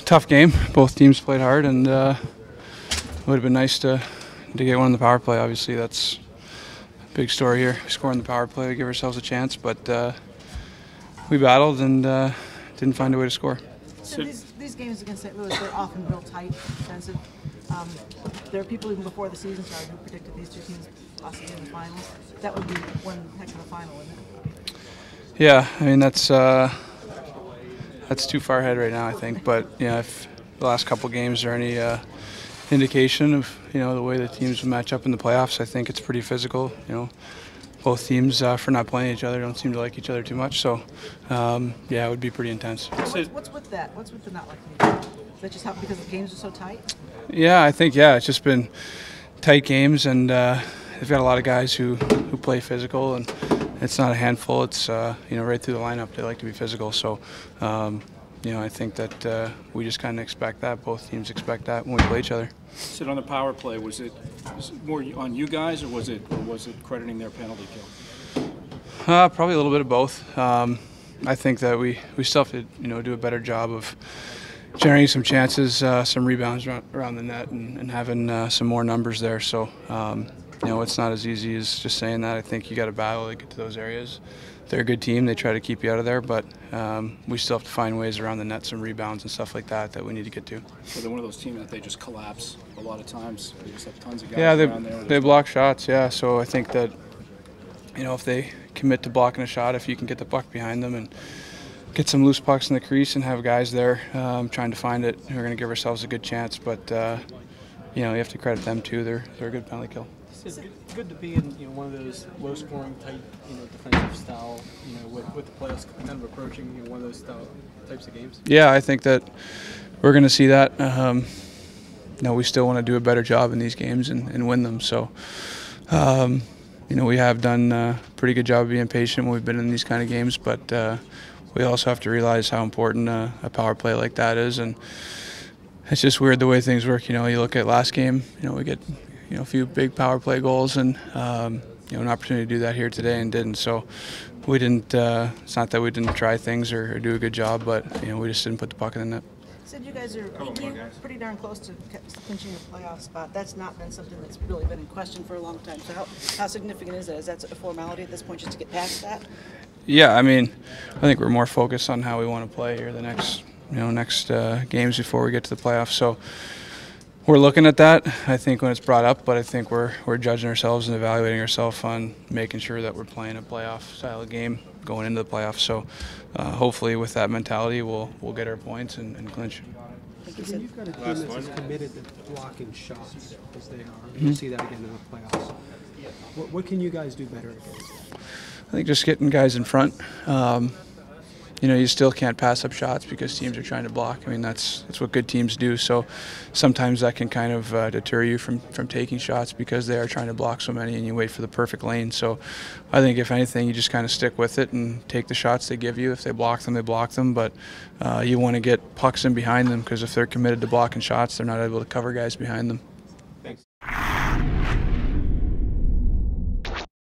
tough game. Both teams played hard, and it would have been nice to get one in the power play. Obviously, that's a big story here. We score in the power play, we give ourselves a chance, but we battled and didn't find a way to score. So these games against St. Louis, they're often real tight, defensive. There are people even before the season started who predicted these two teams possibly in the finals. That would be one heck of a final, wouldn't it? Yeah, I mean that's too far ahead right now, I think. But if the last couple games are any indication of the way the teams will match up in the playoffs, I think it's pretty physical. Both teams for not playing each other don't seem to like each other too much. So yeah, it would be pretty intense. What's with that? What's with the not liking each other? Does that just happen because the games are so tight? Yeah, I think it's just been tight games, and they've got a lot of guys who play physical, and it's not a handful. It's right through the lineup they like to be physical. So I think that we just kind of expect that. Both teams expect that when we play each other. Sid, on the power play, was it more on you guys, or was it crediting their penalty kill? Probably a little bit of both. I think that we still have to do a better job of generating some chances, some rebounds around the net, and having some more numbers there. So it's not as easy as just saying that. I think you got to battle to get to those areas. They're a good team. They try to keep you out of there, but we still have to find ways around the net, some rebounds and stuff like that we need to get to. So they're one of those teams that they just collapse a lot of times. They just have tons of guys around there. They block shots, yeah. So I think that if they commit to blocking a shot, if you can get the puck behind them and get some loose pucks in the crease and have guys there trying to find it, we're going to give ourselves a good chance. But you have to credit them too. They're a good penalty kill. It's good to be in one of those low-scoring type, defensive style, with the playoffs kind of approaching, one of those types of games. Yeah, I think that we're going to see that. We still want to do a better job in these games and win them. So, we have done a pretty good job of being patient when we've been in these kind of games, but we also have to realize how important a power play like that is, and it's just weird the way things work. You look at last game, we get a few big power play goals, and an opportunity to do that here today and didn't. So we didn't. It's not that we didn't try things or do a good job, but we just didn't put the puck in the net. Sid, you guys are pretty darn close to clinching a playoff spot. That's not been something that's really been in question for a long time. So how significant is that? Is that a formality at this point just to get past that? Yeah, I mean, I think we're more focused on how we want to play here the next games before we get to the playoffs. So we're looking at that, I think, when it's brought up, but I think we're judging ourselves and evaluating ourselves on making sure that we're playing a playoff style of game going into the playoffs. So hopefully with that mentality, we'll get our points and clinch. When you've got a team that's committed to blocking shots as they are, you see that again in the playoffs. What can you guys do better against that? I think just getting guys in front. You still can't pass up shots because teams are trying to block. I mean, that's what good teams do. So sometimes that can kind of deter you from taking shots because they are trying to block so many, and you wait for the perfect lane. So I think if anything, you just kind of stick with it and take the shots they give you. If they block them, they block them. But you want to get pucks in behind them, because if they're committed to blocking shots, they're not able to cover guys behind them.